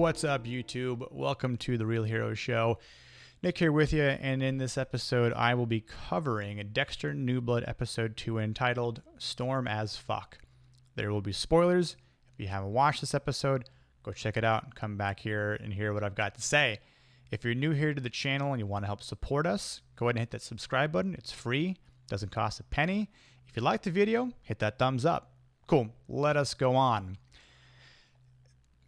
What's up, YouTube? Welcome to The Real Hero Show. Nick here with you, and in this episode, I will be covering Dexter New Blood Episode 2 entitled Storm as Fuck. There will be spoilers. If you haven't watched this episode, go check it out and come back here and hear what I've got to say. If you're new here to the channel and you want to help support us, go ahead and hit that subscribe button. It's free. Doesn't cost a penny. If you like the video, hit that thumbs up. Cool. Let us go on.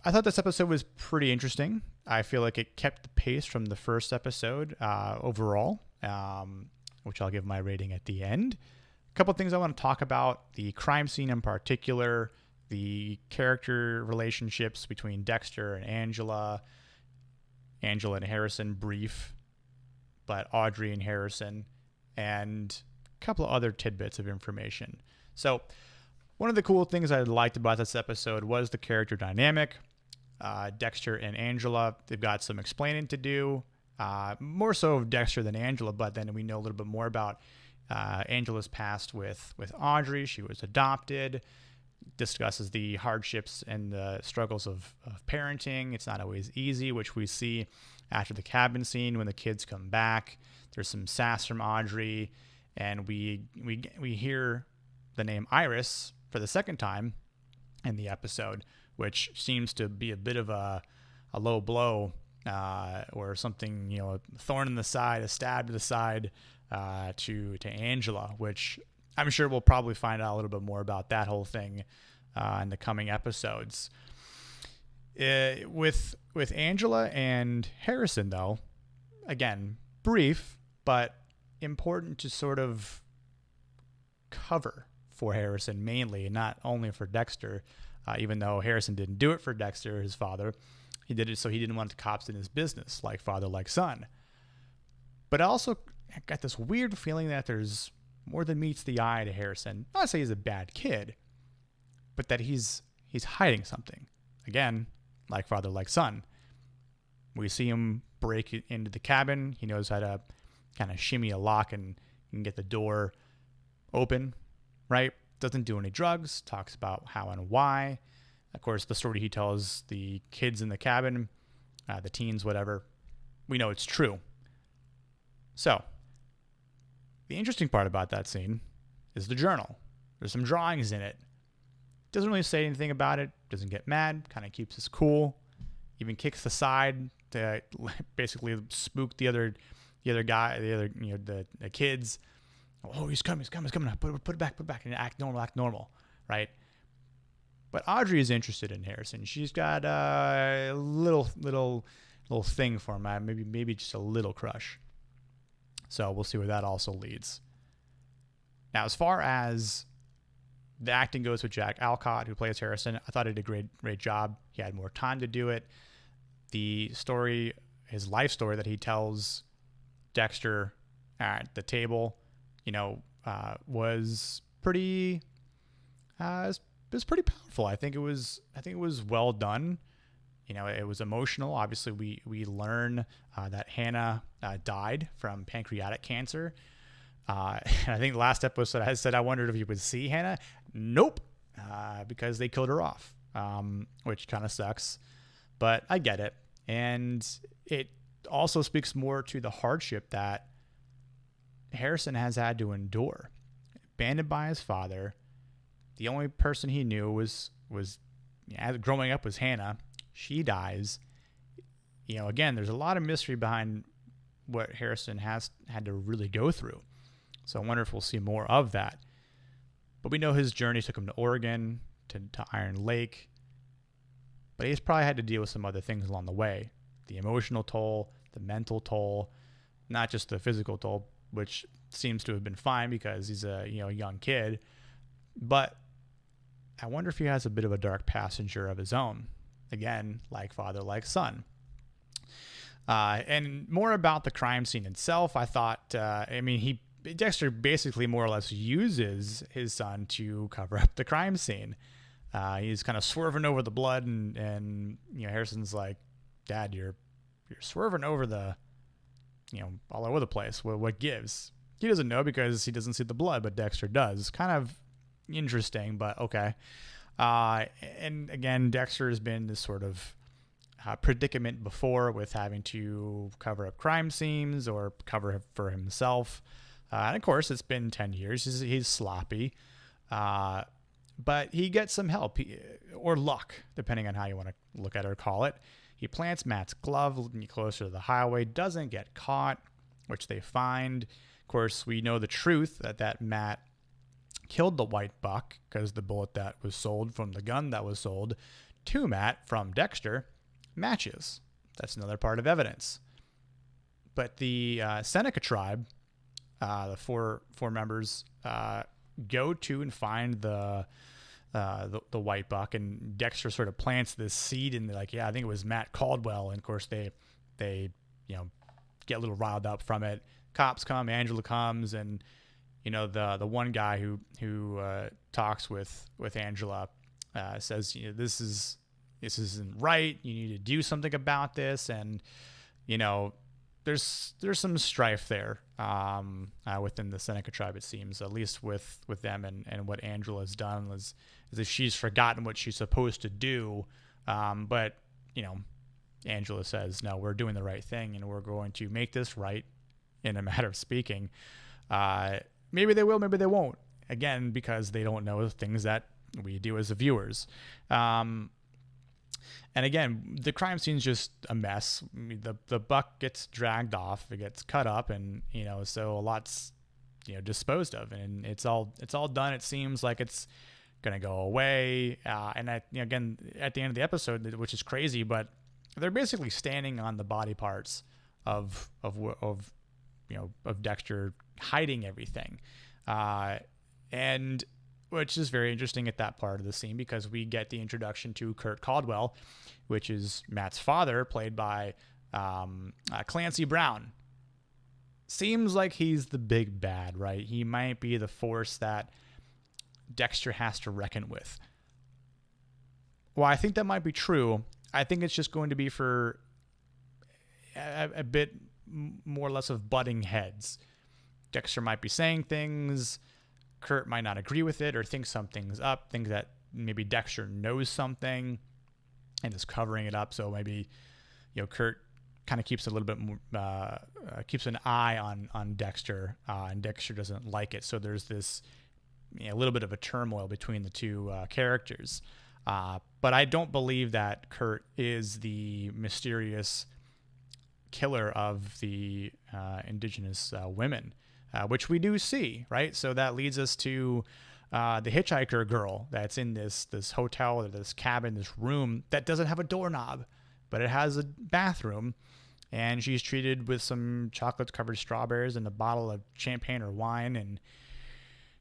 I thought this episode was pretty interesting. I feel like it kept the pace from the first episode overall, which I'll give my rating at the end. A couple of things I want to talk about, the crime scene in particular, the character relationships between Dexter and Angela and Harrison, brief, but Audrey and Harrison, and a couple of other tidbits of information. So one of the cool things I liked about this episode was the character dynamic. Dexter and Angela, they've got some explaining to do, more so of Dexter than Angela, but then we know a little bit more about Angela's past with Audrey. She was adopted, discusses the hardships and the struggles of parenting. It's not always easy, which we see after the cabin scene when the kids come back. There's some sass from Audrey, and we hear the name Iris for the second time in the episode, which seems to be a bit of a low blow, or something, a thorn in the side, a stab to the side to Angela, which I'm sure we'll probably find out a little bit more about that whole thing in the coming episodes. With Angela and Harrison, though, again, brief, but important to sort of cover for Harrison mainly, not only for Dexter. Even though Harrison didn't do it for Dexter, his father, he did it so he didn't want the cops in his business, like father, like son. But I also got this weird feeling that there's more than meets the eye to Harrison. Not to say he's a bad kid, but that he's hiding something. Again, like father, like son. We see him break into the cabin. He knows how to kind of shimmy a lock and get the door open, right? Doesn't do any drugs, talks about how and why. Of course, the story he tells the kids in the cabin, the teens, whatever, we know it's true. So, the interesting part about that scene is the journal. There's some drawings in it. Doesn't really say anything about it, doesn't get mad, kind of keeps us cool, even kicks the side to basically spook the other guy, the kids. Oh, he's coming. Put it back, and act normal, right? But Audrey is interested in Harrison. She's got a little thing for him, maybe just a little crush. So we'll see where that also leads. Now, as far as the acting goes with Jack Alcott, who plays Harrison, I thought he did a great job. He had more time to do it. The story, his life story that he tells Dexter at the table, was pretty powerful. I think it was well done. It was emotional. Obviously, we learn that Hannah died from pancreatic cancer. And I think the last episode I said I wondered if you would see Hannah. Nope, because they killed her off, which kind of sucks. But I get it, and it also speaks more to the hardship that Harrison has had to endure. Abandoned by his father. The only person he knew was growing up was Hannah. She dies. Again, there's a lot of mystery behind what Harrison has had to really go through. So I wonder if we'll see more of that. But we know his journey took him to Oregon, to Iron Lake. But he's probably had to deal with some other things along the way. The emotional toll, the mental toll, not just the physical toll, which seems to have been fine because he's a young kid. But I wonder if he has a bit of a dark passenger of his own. Again, like father, like son. And more about the crime scene itself, I thought, Dexter basically more or less uses his son to cover up the crime scene. He's kind of swerving over the blood, and Harrison's like, Dad, you're swerving over the, all over the place. What gives? He doesn't know because he doesn't see the blood, but Dexter does. Kind of interesting, but okay. And again, Dexter has been this sort of predicament before with having to cover up crime scenes or cover for himself. And of course, it's been 10 years. He's sloppy. But he gets some help or luck, depending on how you want to look at it or call it. He plants Matt's glove closer to the highway, doesn't get caught, which they find. Of course, we know the truth that Matt killed the white buck because the bullet that was sold from the gun that was sold to Matt from Dexter matches. That's another part of evidence. But the Seneca tribe, the four members, go to and find the white buck, and Dexter sort of plants this seed, and they're like, yeah, I think it was Matt Caldwell. And of course they get a little riled up from it. Cops come, Angela comes, and the one guy who talks with Angela says, this isn't right. You need to do something about this, and there's some strife there within the Seneca tribe, it seems, at least with them and what Angela has done is if she's forgotten what she's supposed to do. But Angela says, no, we're doing the right thing, and we're going to make this right in a matter of speaking. Maybe they will, maybe they won't. Again, because they don't know the things that we do as the viewers. And again, the crime scene's just a mess. I mean, the buck gets dragged off, it gets cut up, and so a lot's disposed of, and it's all done. It seems like it's gonna go away. And again, at the end of the episode, which is crazy, but they're basically standing on the body parts of Dexter hiding everything, and which is very interesting at that part of the scene because we get the introduction to Kurt Caldwell, which is Matt's father, played by Clancy Brown. Seems like he's the big bad, right? He might be the force that Dexter has to reckon with. Well, I think that might be true. I think it's just going to be for a bit more or less of butting heads. Dexter might be saying things, Kurt might not agree with it or think something's up, think that maybe Dexter knows something and is covering it up. So maybe, Kurt kind of keeps a little bit more, keeps an eye on Dexter, and Dexter doesn't like it. So there's this a little bit of a turmoil between the two characters. But I don't believe that Kurt is the mysterious killer of the indigenous women. Which we do see, right? So that leads us to the hitchhiker girl that's in this hotel or this cabin, this room that doesn't have a doorknob, but it has a bathroom, and she's treated with some chocolate-covered strawberries and a bottle of champagne or wine, and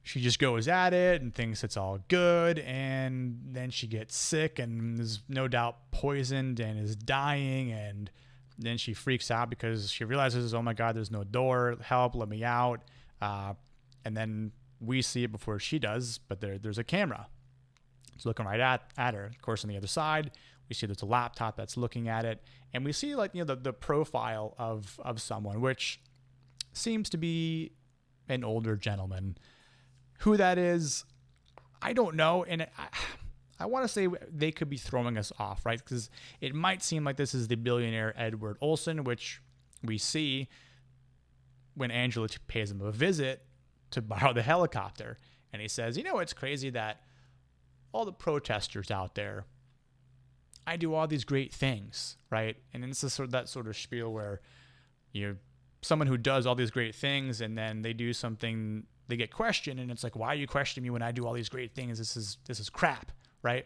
she just goes at it and thinks it's all good, and then she gets sick and is no doubt poisoned and is dying, and then she freaks out because she realizes, oh my God, there's no door. Help, let me out. And then we see it before she does, but there's a camera. It's looking right at her. Of course, on the other side, we see there's a laptop that's looking at it. And we see the profile of someone, which seems to be an older gentleman. Who that is, I don't know. And I want to say they could be throwing us off, right? Because it might seem like this is the billionaire Edward Olson, which we see when Angela pays him a visit to borrow the helicopter. And he says, it's crazy that all the protesters out there, I do all these great things, right? And this is that sort of spiel where someone who does all these great things and then they do something, they get questioned, and it's like, why are you questioning me when I do all these great things? This is crap. Right?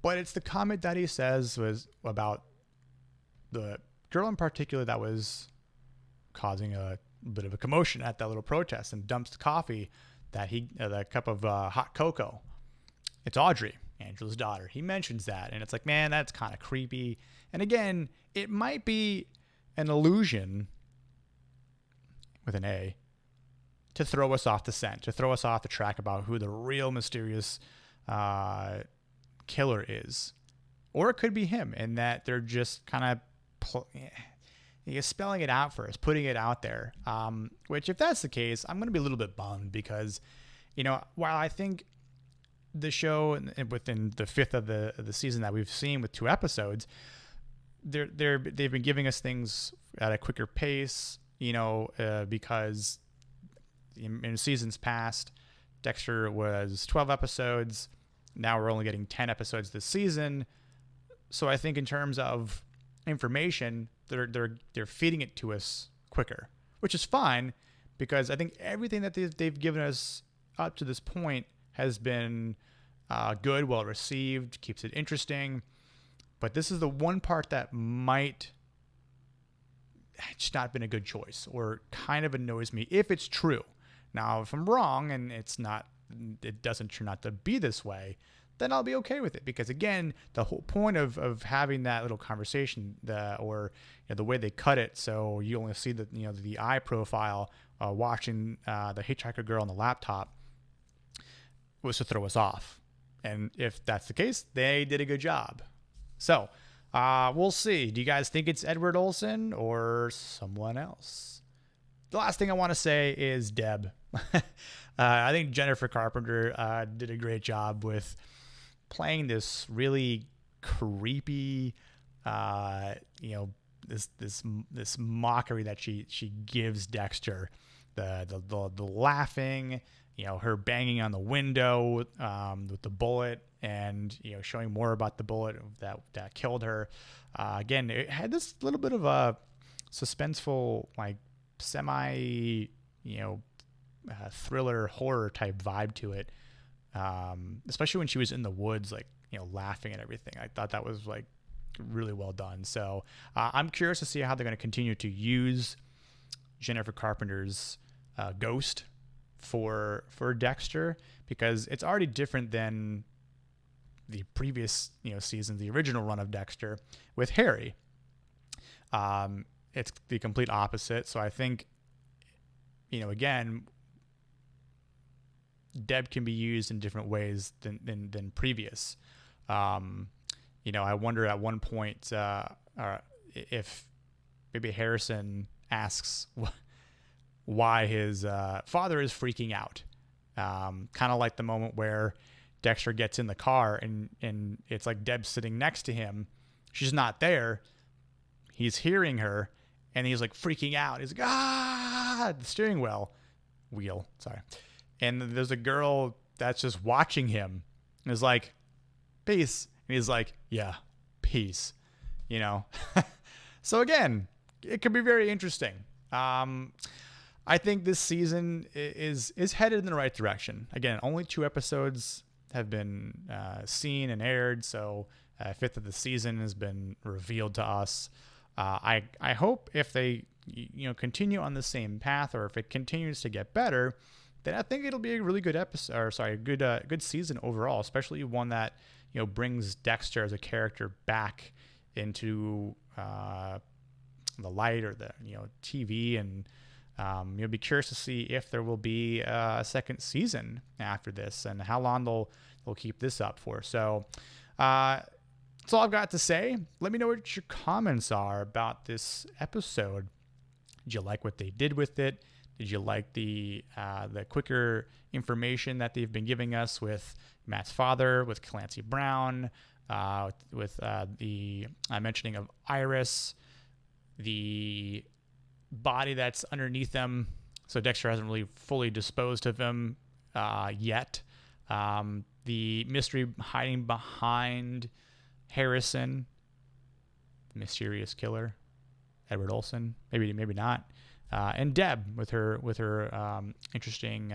But it's the comment that he says was about the girl in particular that was causing a bit of a commotion at that little protest and dumps the coffee the cup of hot cocoa. It's Audrey, Angela's daughter. He mentions that, and it's like, man, that's kind of creepy. And again, it might be an illusion with an A to throw us off the scent, to throw us off the track about who the real mysterious killer is. Or it could be him, and that they're just kind of spelling it out for us, putting it out there. Which, if that's the case, I'm going to be a little bit bummed because, while I think the show, and within the fifth of the season that we've seen with 2 episodes, they've been giving us things at a quicker pace, because in seasons past, Dexter was 12 episodes. Now we're only getting 10 episodes this season. So I think in terms of information, they're feeding it to us quicker, which is fine, because I think everything that they've given us up to this point has been good, well received, keeps it interesting. But this is the one part that might just not been a good choice, or kind of annoys me if it's true. Now, if I'm wrong and it doesn't turn out to be this way, then I'll be okay with it, because again, the whole point of having that little conversation, the way they cut it, so you only see the eye profile watching the hitchhiker girl on the laptop, was to throw us off. And if that's the case, they did a good job. So we'll see. Do you guys think it's Edward Olsen or someone else? The last thing I want to say is Deb. I think Jennifer Carpenter did a great job with playing this really creepy, this mockery that she gives Dexter, the laughing, her banging on the window with the bullet, and showing more about the bullet that killed her. Again, it had this little bit of a suspenseful, like semi, thriller horror type vibe to it. Especially when she was in the woods, like, laughing and everything. I thought that was like really well done. So I'm curious to see how they're going to continue to use Jennifer Carpenter's ghost for Dexter, because it's already different than the previous season, the original run of Dexter with Harry. It's the complete opposite. So I think again, Deb can be used in different ways than previous. I wonder at one point if maybe Harrison asks why his father is freaking out. Kind of like the moment where Dexter gets in the car and it's like Deb sitting next to him. She's not there. He's hearing her and he's like freaking out. He's like, the steering wheel. Sorry. And there's a girl that's just watching him and is like, peace. And he's like, yeah, peace. So again, it could be very interesting. I think this season is headed in the right direction. Again, only 2 episodes have been seen and aired, so a fifth of the season has been revealed to us. I hope if they continue on the same path, or if it continues to get better, then I think it'll be a really good episode, or sorry, a good season overall, especially one that brings Dexter as a character back into the light, or the TV, and you'll be curious to see if there will be a second season after this, and how long they'll keep this up for. So that's all I've got to say. Let me know what your comments are about this episode. Did you like what they did with it? Did you like the quicker information that they've been giving us with Matt's father, with Clancy Brown, with the mentioning of Iris, the body that's underneath them? So Dexter hasn't really fully disposed of him yet. The mystery hiding behind Harrison, the mysterious killer, Edward Olsen, maybe not. And Deb with her interesting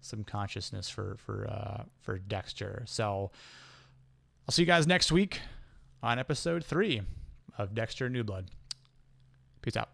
subconsciousness for Dexter. So I'll see you guys next week on episode 3 of Dexter New Blood. Peace out.